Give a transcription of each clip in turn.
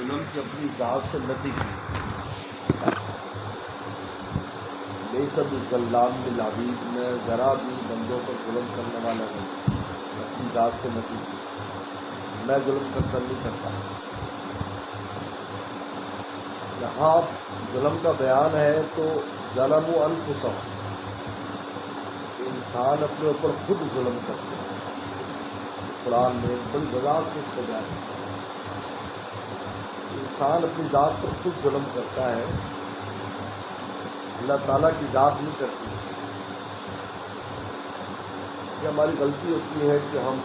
ظلم کی اپنی ذات سے نفی کی، لیس بالظلام للعبید، میں ذرا بھی بندوں پر ظلم کرنے والا نہیں، اپنی ذات سے نفی کی، میں ظلم کرتا نہیں کرتا۔ یہاں ظلم کا بیان ہے تو ظلموا انفسہم، انسان اپنے اوپر خود ظلم کرتے ہیں۔ قرآن میں بڑی وضاحت سے اس کو بیان کیا ہے، انسان اپنی ذات پر خود ظلم کرتا ہے، اللہ تعالیٰ کی ذات نہیں کرتی۔ یہ ہماری غلطی ہوتی ہے کہ ہم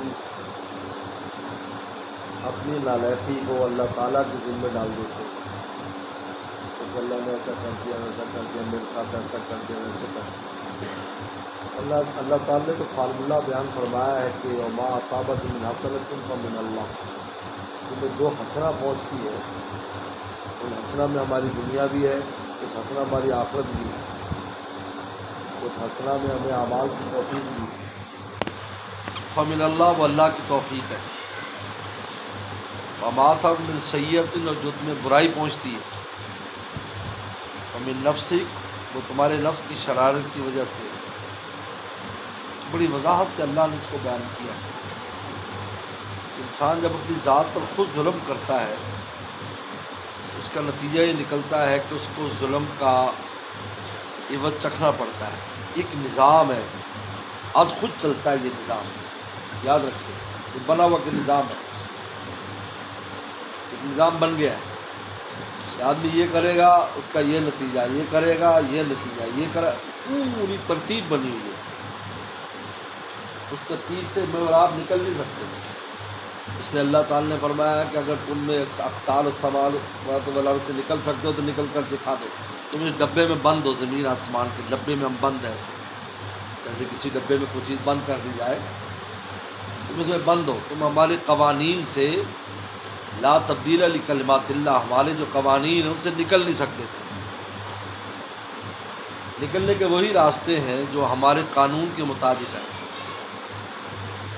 اپنی نالائقی کو اللہ تعالیٰ کے ذمہ ڈال دیتے ہیں کہ اللہ نے ایسا کر دیا، ویسا کر دیا، میرے ساتھ ایسا کر دیا، ویسے کر دیا۔ اللہ تعالیٰ نے تو فارمولہ بیان فرمایا ہے کہ وما اصابت من حسنۃ فمن اللہ، تمہیں جو حسنہ پہنچتی ہے ان حسنہ میں ہماری دنیا بھی ہے، اس حسنہ ہماری آخرت بھی ہے، اس حسنہ میں ہمیں اعمال کی توفیق بھی ہے، فمن اللہ، وہ اللہ کی توفیق ہے۔ وما اصابت من سیئۃ، اور جو تمہیں برائی پہنچتی ہے، فمن نفسک، وہ تمہارے نفس کی شرارت کی وجہ سے۔ بڑی وضاحت سے اللہ نے اس کو بیان کیا ہے۔ انسان جب اپنی ذات پر خود ظلم کرتا ہے اس کا نتیجہ یہ نکلتا ہے کہ اس کو ظلم کا عوض چکھنا پڑتا ہے۔ ایک نظام ہے، آج خود چلتا ہے یہ نظام، یاد رکھیں یہ بنا ہوا کہ نظام ہے، ایک نظام بن گیا ہے کہ آدمی یہ کرے گا اس کا یہ نتیجہ، یہ کرے گا یہ نتیجہ، یہ کرے، پوری ترتیب بنی ہوئی ہے۔ اس ترتیب سے میں اور آپ نکل نہیں سکتے، اس لیے اللہ تعالی نے فرمایا کہ اگر تم میں اقطار السماوات والارض سے نکل سکتے ہو تو نکل کر دکھا دو۔ تم اس ڈبے میں بند ہو، زمین آسمان کے ڈبے میں ہم بند ہیں، جیسے کسی ڈبے میں کوئی چیز بند کر دی جائے، تم اس میں بند ہو، تم ہمارے قوانین سے لا تبدیل لکلمات اللہ، ہمارے جو قوانین ہیں ان سے نکل نہیں سکتے تھے۔ نکلنے کے وہی راستے ہیں جو ہمارے قانون کے مطابق ہیں۔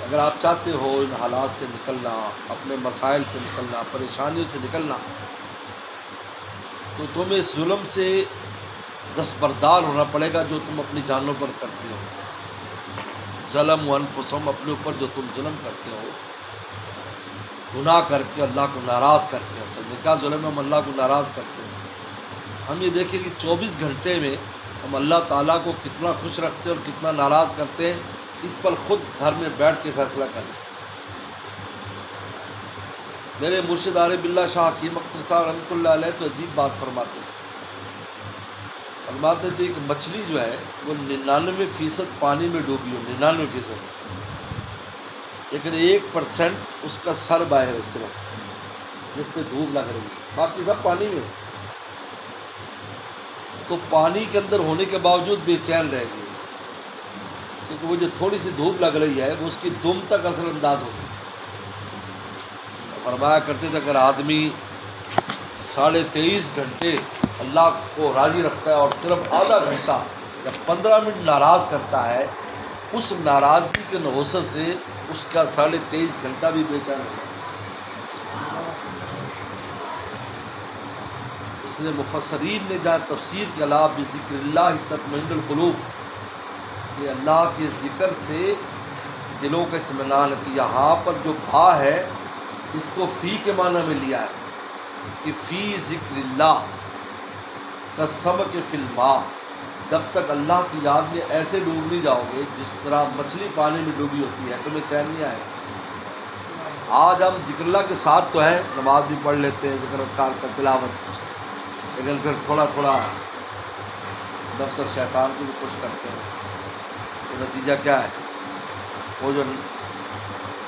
اگر آپ چاہتے ہو ان حالات سے نکلنا، اپنے مسائل سے نکلنا، پریشانیوں سے نکلنا، تو تمہیں اس ظلم سے دستبردار ہونا پڑے گا جو تم اپنی جانوں پر کرتے ہو۔ ظلم و انفسہم، اپنے اوپر جو تم ظلم کرتے ہو، گناہ کر کے اللہ کو ناراض کر کے، اصل میں کیا ظلم ہے، ہم اللہ کو ناراض کرتے ہیں۔ ہم یہ دیکھیں کہ 24 گھنٹے میں ہم اللہ تعالیٰ کو کتنا خوش رکھتے ہیں اور کتنا ناراض کرتے ہیں، اس پر خود گھر میں بیٹھ کے فیصلہ کریں۔ میرے مرشد عارف باللہ شاہ حکیم اختر صاحب رحمۃ اللہ علیہ تو عجیب بات فرماتے تھے کہ مچھلی جو ہے وہ 99% پانی میں ڈوبی ہو، 99%، لیکن 1% اس کا سر باہر ہے، صرف جس پہ دھوپ لگ رہی ہے، باقی سب پانی میں۔ تو پانی کے اندر ہونے کے باوجود بے چین رہ گئی، کیونکہ وہ جو تھوڑی سی دھوپ لگ رہی ہے وہ اس کی دم تک اثر انداز ہوگی۔ فرمایا کرتے تھے اگر آدمی 23.5 گھنٹے اللہ کو راضی رکھتا ہے اور صرف آدھا گھنٹہ یا 15 منٹ ناراض کرتا ہے، اس ناراضگی کے نحوست سے اس کا 23.5 گھنٹہ بھی بے چین ہوگا۔ اس لیے مفسرین نے جہاں تفسیر کے علاوہ بذکر اللہ تطمئن القلوب، کہ اللہ کے ذکر سے دلوں کا اطمینان ہے، کہ یہاں پر جو بھا ہے اس کو فی کے معنی میں لیا ہے کہ فی ذکر اللہ کالسمک فی الماء، جب تک اللہ کی یاد میں ایسے ڈوب نہیں جاؤ گے جس طرح مچھلی پانی میں ڈوبی ہوتی ہے، تمہیں چین نہیں آئے گا۔ آج ہم ذکر اللہ کے ساتھ تو ہیں، نماز بھی پڑھ لیتے ہیں، ذکر اذکار کا تلاوت، لیکن پھر تھوڑا تھوڑا نفس اور شیطان کو بھی خوش کرتے ہیں، تو نتیجہ کیا ہے؟ وہ جو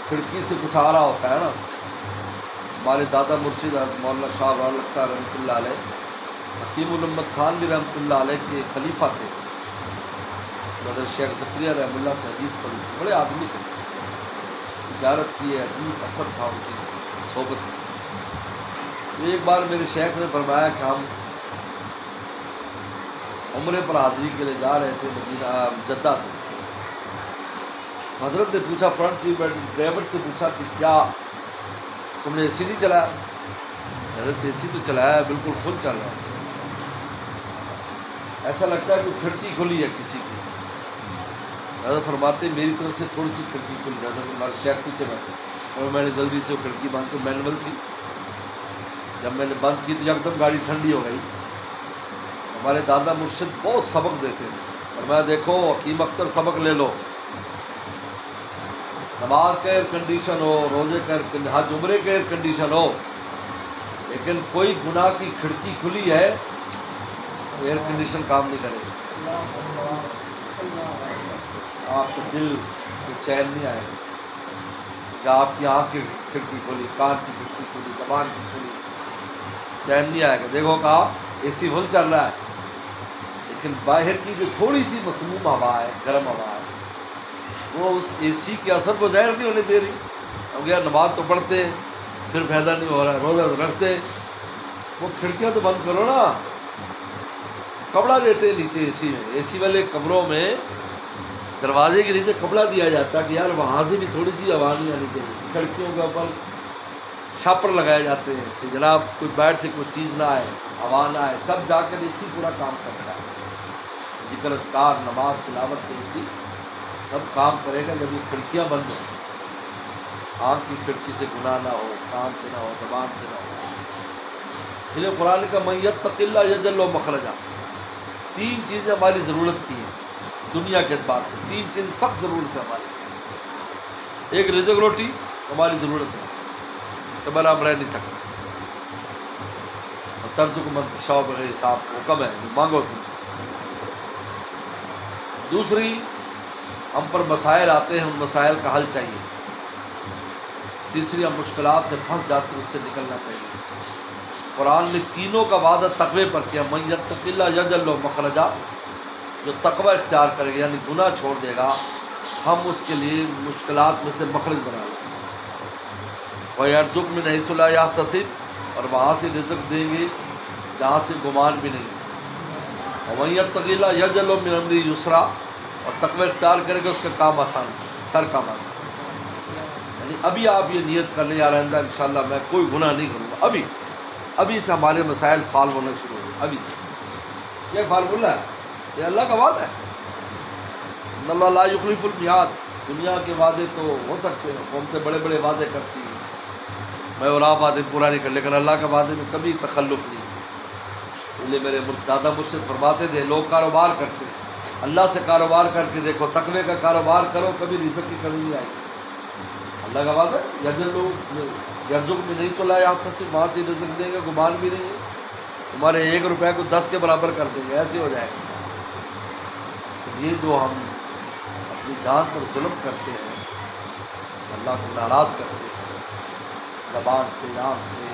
کھڑکی سے کچھ آ رہا ہوتا ہے نا، ہمارے دادا مرشد مولانا شاہ رحمۃ اللہ علیہ، حکیم الامت خان بھی رحمۃ اللہ علیہ کے خلیفہ تھے، حضرت شیخ زکریہ رحمۃ اللہ سے حدیث پڑھی، بڑے آدمی تھے، تجارت کی ہے، عجیب اثر تھا ان کی صحبت میں۔ تو ایک بار میرے شیخ نے فرمایا کہ ہم عمرے پر حاضری کے لیے جا رہے تھے مدینہ جدہ سے۔ حضرت نے پوچھا، فرنٹ سیٹ ڈرائیور سے پوچھا کہ کیا تم نے اے سی نہیں چلایا؟ حضرت ارے اے سی تو چلایا ہے، بالکل فل چل رہا ہے، ایسا لگتا ہے کہ کھڑکی کھلی ہے کسی کی. حضرت فرماتے ہیں میری طرف سے تھوڑی سی کھڑکی کھل جاتا ہے، ہمارے شیخ پیچھے بیٹھے اور میں نے جلدی سے وہ کھڑکی بند کر، مینول تھی، جب میں نے بند کی تو ایک دم گاڑی ٹھنڈی ہو گئی. ہمارے دادا مرشد بہت سبق دیتے ہیں، اور میں دیکھو حکیم اختر سبق لے لو، نماز کا ایئر کنڈیشن ہو، روزے کا حج عمرے کا ایئر کنڈیشن ہو، لیکن کوئی گناہ کی کھڑکی کھلی ہے ایئر کنڈیشن کام نہیں کرے گا، آپ کے دل کو چین نہیں آئے گا کہ آپ کی آنکھ کی کھڑکی کھلی، کان کی کھڑکی کھلی، زبان کی کھلی، چین نہیں آئے گا. دیکھو کہا اے سی فل چل رہا ہے، لیکن باہر کی جو تھوڑی سی مسموم ہوا ہے، گرم ہوا ہے، وہ اس اے سی کے اثر کو ظاہر نہیں ہونے دے رہی. اب یار نماز تو پڑھتے ہیں، پھر فائدہ نہیں ہو رہا ہے، روزہ تو رکھتے، وہ کھڑکیاں تو بند کرو نا. کپڑا دیتے ہیں نیچے اے سی میں، اے سی والے کمروں میں دروازے کے نیچے کپڑا دیا جاتا ہے کہ یار وہاں سے بھی تھوڑی سی آواز نہیں آنی چاہیے. کھڑکیوں کے اوپر شاپر لگائے جاتے ہیں کہ جناب کوئی باہر سے کوئی چیز نہ آئے، ہوا نہ آئے، تب جا کر اے سی پورا کام کرتا ہے. ذکر اذکار، نماز، تلاوت کے اے سی تب کام کرے گا جب یہ کھڑکیاں بند ہوں، آنکھ کی کھڑکی سے گناہ نہ ہو، کان سے نہ ہو، زبان سے نہ ہو. پھر قرآن کا من یتق اللہ یجعل لہ مخرجا. تین چیزیں ہماری ضرورت کی ہیں دنیا کے اعتبار سے، تین چیز سخت ضرورت ہے ہماری. ایک رزق روٹی ہماری ضرورت ہے، اس کے بغیر ہم رہ نہیں سکتے. اور ترزق من تشاء بغیر حساب، حکم ہے جو مانگو تم سے. دوسری، ہم پر مسائل آتے ہیں، ان مسائل کا حل چاہیے. تیسری، ہم مشکلات میں پھنس جاتے ہیں، اس سے نکلنا چاہیے. قرآن نے تینوں کا وعدہ تقوی پر کیا. من یتق اللہ یجعل لہ مخرجا، جو تقوی اختیار کرے گا یعنی گناہ چھوڑ دے گا، ہم اس کے لیے مشکلات میں سے مخرج بنا لیں گے. وَيَرْزُقْ مِنْ حَيْثُ لَا يَحْتَسِبْ، اور وہاں سے رزق دیں گے جہاں سے گمان بھی نہیں. وَمَن يَتَّقِ اللَّهَ يَجْعَلْ لَهُ مِنْ أَمْرِهِ يُسْرًا، اور تقوی اختیار کرے گا اس کا کام آسان، سر کام آسان. یعنی ابھی آپ یہ نیت کر لیں یار آئندہ انشاءاللہ میں کوئی گناہ نہیں کروں گا. ابھی سے ہمارے مسائل سالو ہونا شروع ہو گئے. ابھی سے یہ فارمولہ ہے، یہ اللہ کا وعدہ ہے. ان اللہ لا یخلف المیعاد. دنیا کے وعدے تو ہو سکتے ہیں، قومیں بڑے بڑے وعدے کرتی ہیں، میں اور آپ وعدے پورا نہیں کر، لیکن اللہ کے وعدے میں کبھی تخلف نہیں. اس لیے میرے دادا مرشد فرماتے تھے لوگ کاروبار کرتے ہیں، اللہ سے کاروبار کر کے دیکھو، تقوی کا کاروبار کرو، کبھی رزق کی کمی نہیں آئے گی. اللہ کا وعدہ یرزق میں نہیں تو لا یحتسب، وہاں سے رزق دیں گے، گمان بھی نہیں ہے. تمہارے 1 روپے کو 10 کے برابر کر دیں گے، ایسے ہو جائے گا. یہ جو ہم اپنی جان پر ظلم کرتے ہیں، اللہ کو ناراض کرتے ہیں زبان سے، آنکھ سے،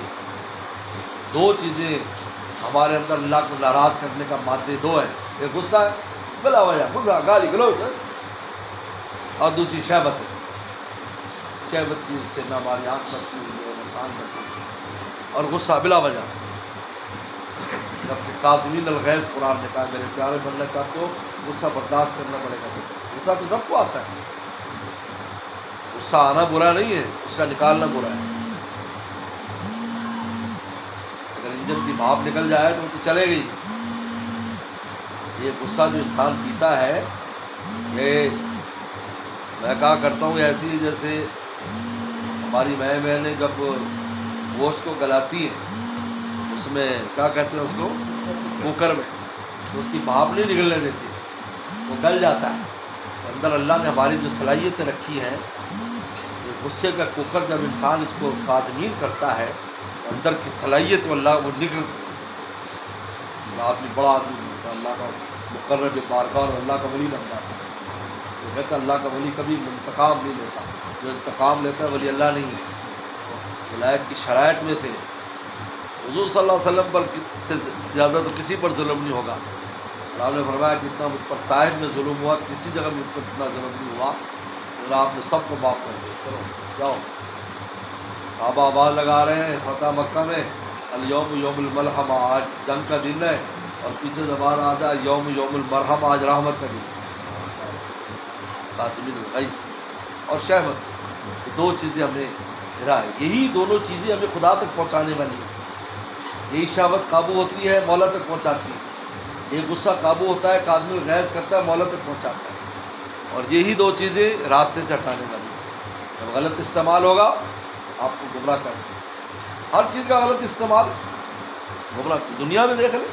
دو چیزیں ہمارے اندر اللہ کو ناراض کرنے کا مادے دو ہیں. ایک غصہ ہے، بلا وجہ غصہ، گالی گلوچ ہے، اور دوسری شہوت ہے. شہوت کی اس سے نہ ہماری آنکھ بچی ہوئی ہے، نہ کان بچی ہوئی ہے، اور غصہ بلا وجہ. جبکہ کاظمین الغیظ قرآن نے کہا میرے پیارے بننا چاہتے ہو غصہ برداشت کرنا پڑے گا. غصہ تو سب کو آتا ہے، غصہ آنا برا نہیں ہے، اس کا نکالنا برا ہے. اگر انجن کی بھاپ نکل جائے تو وہ تو چلے گی. یہ غصہ جو انسان پیتا ہے، یہ میں کہا کرتا ہوں ایسی جیسے ہماری میں نے جب گوشت کو گلاتی ہے، اس میں کیا کہتے ہیں اس کو، کوکر میں، تو اس کی بھاپ نہیں نکلنے دیتی، وہ گل جاتا ہے. اندر اللہ نے ہماری جو صلاحیتیں رکھی ہیں، یہ غصے کا کوکر جب انسان اس کو کاظمین کرتا ہے، اندر کی صلاحیت وہ اللہ وہ نکلتی ہے. آدمی بڑا آدمی بنتا ہے، اللہ کا مقرب بارگاہ اور اللہ کا ولی بن جاتا ہے. وہ کہتا ہے اللہ کا ولی کبھی انتقام نہیں لیتا، جو انتقام لیتا ہے ولی اللہ نہیں ہے. ولایت کی شرائط میں سے حضور صلی اللہ علیہ وسلم پر سے زیادہ تو کسی پر ظلم نہیں ہوگا. آپ نے فرمایا کہ اتنا مجھ پر طائف میں ظلم ہوا، کسی جگہ مجھ پر اتنا ظلم نہیں ہوا. اللہ آپ نے سب کو معاف کر دیا، چلو جاؤ. صحابہ آواز لگا رہے ہیں فتح مکہ میں، الیوم یوم الملحمہ، آج جنگ کا دن ہے، اور پیچھے زبان آ جائے یوم المرحمہ، آج رحمت کا دن. کاظمین الغیظ اور شہوت، یہ دو چیزیں ہمیں گرا ہے. یہی دونوں چیزیں ہمیں خدا تک پہنچانے والی ہیں. یہی شہوت قابو ہوتی ہے، مولا تک پہنچاتی ہے، یہ غصہ قابو ہوتا ہے، کاظم الغیظ کرتا ہے، مولا تک پہنچاتا ہے، اور یہی دو چیزیں راستے سے ہٹانے والی ہیں۔ جب غلط استعمال ہوگا آپ کو گمراہ کر دے گا، ہر چیز کا غلط استعمال گمراہ۔ دنیا میں دیکھ لیں،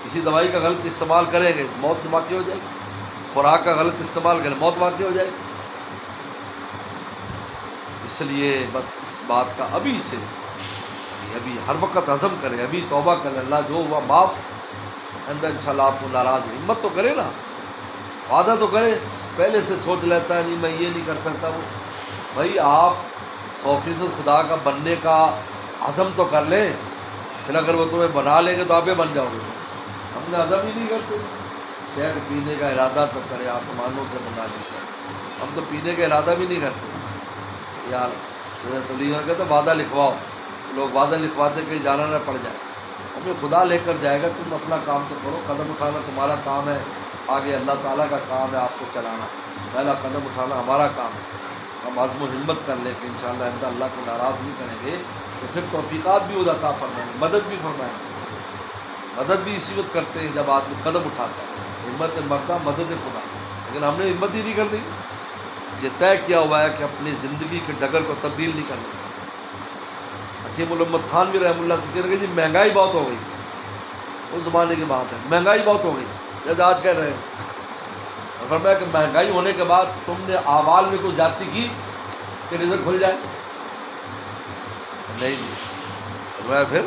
کسی دوائی کا غلط استعمال کریں گے موت واقع ہو جائے گی، خوراک کا غلط استعمال کریں موت واقع ہو جائے گی۔ اس لیے بس اس بات کا ابھی سے ابھی ہر وقت عزم کرے، ابھی توبہ کرے، اللہ جو ہوا معاف، اندر انشاءاللہ آپ کو ناراض ہے، ہمت تو کرے نا، وعدہ تو کرے، پہلے سے سوچ لیتا ہے نہیں میں یہ نہیں کر سکتا وہ، بھائی آپ 100% خدا کا بننے کا عزم تو کر لیں، پھر اگر وہ تمہیں بنا لیں گے تو آپ ہی بن جاؤ گے۔ ہم نے عزم ہی نہیں کرتے، شہد پینے کا ارادہ تو کرے، آسمانوں سے بنا لیتا، ہم تو پینے کا ارادہ بھی نہیں کرتے یار۔ کہتے وعدہ لکھواؤ، لوگ وعدہ لکھواتے کہ جانا نہ پڑ جائے، ہمیں خدا لے کر جائے گا، تم اپنا کام تو کرو، قدم اٹھانا تمہارا کام ہے، آگے اللہ تعالیٰ کا کام ہے آپ کو چلانا، پہلا قدم اٹھانا ہمارا کام ہے۔ ہم عزم و ہمت کر لیں کہ انشاءاللہ اللہ کو ناراض نہیں کریں گے، تو پھر توفیقات بھی عطا فرمائیں گے، مدد بھی فرمائیں گے۔ مدد بھی اسی وقت کرتے ہیں جب آدمی قدم اٹھاتا ہے، ہمت مردہ مدد خدا، لیکن ہم نے ہمت ہی نہیں کر دی۔ یہ طے کیا ہوا ہے کہ اپنی زندگی کے ڈگر کو تبدیل نہیں کرنا۔ حکیم الامت خان بھی رحمۃ اللہ سے کہہ رہے جی مہنگائی بہت ہو گئی، اس زمانے کی بات ہے، مہنگائی بہت ہو گئی، جیسے آج کہہ رہے ہیں، اور فرمایا کہ مہنگائی ہونے کے بعد تم نے اعمال میں کوئی زیادتی کی کہ رزق کھل جائے؟ نہیں جی، فرمایا پھر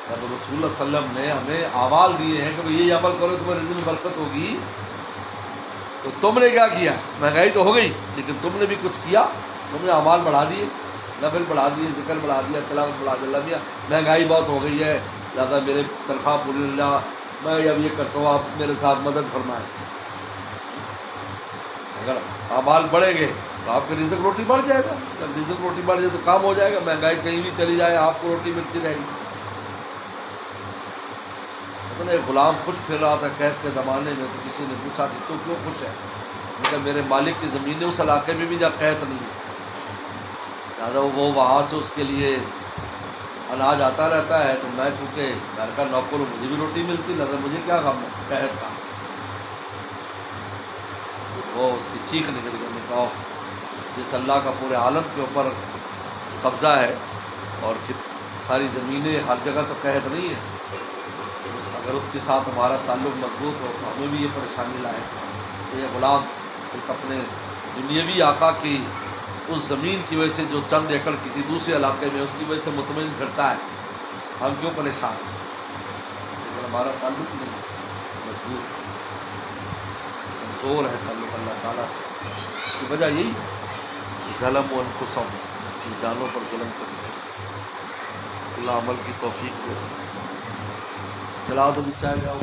جب رسول اللہ صلی اللہ علیہ وسلم نے ہمیں اعمال دیے ہیں کہ یہ عمل کرو تمہیں رزق میں برکت ہوگی، تو تم نے کیا کیا؟ مہنگائی تو ہو گئی لیکن تم نے بھی کچھ کیا، تم نے اعمال بڑھا دیے، نفل بڑھا دیے، ذکر بڑھا دیا، تلاوت بڑھا دیا، اللہ مہنگائی بہت ہو گئی ہے لہٰذا میرے تنخواہ پوری اللہ میں اب یہ کرتا ہوں آپ میرے ساتھ مدد فرمائیں۔ اگر اعمال بڑھیں گے تو آپ کے رزق روٹی بڑھ جائے گا، جب رزق روٹی بڑھ جائے تو کام ہو جائے گا، مہنگائی کہیں بھی چلی جائے آپ کو روٹی ملتی رہے گی۔ ایک غلام خوش پھر رہا تھا قحط کے زمانے میں، تو کسی نے پوچھا کہ تو کیوں خوش ہے؟ کہ میرے مالک کی زمینیں اس علاقے میں بھی جہاں قحط نہیں ہے، لہٰذا وہ وہاں سے اس کے لیے اناج آتا رہتا ہے، تو میں چونکہ گھر کا نوکر ہوں مجھے بھی روٹی ملتی، لہٰذا مجھے کیا غم ہے قحط کا۔ وہ اس کی چیخ نکل گئی، نے کہا جس اللہ کا پورے عالم کے اوپر قبضہ ہے اور ساری زمینیں ہر جگہ تو قحط نہیں ہے، اگر اس کے ساتھ ہمارا تعلق مضبوط ہو تو ہمیں بھی یہ پریشانی لائے۔ یہ غلام ایک اپنے دنیاوی آقا کی اس زمین کی وجہ سے جو چند ایکڑ کسی دوسرے علاقے میں اس کی وجہ سے مطمئن پھرتا ہے، ہم کیوں پریشان ہیں؟ لیکن ہمارا تعلق نہیں مضبوط، کمزور ہے تعلق اللہ تعالیٰ سے۔ اس کی وجہ یہی کہ ظلم و انفسہم، اپنی جانوں پر ظلم کرتے ہیں۔ اللہ عمل کی توفیق دے۔ چلا تو بھی چاہے جاؤ۔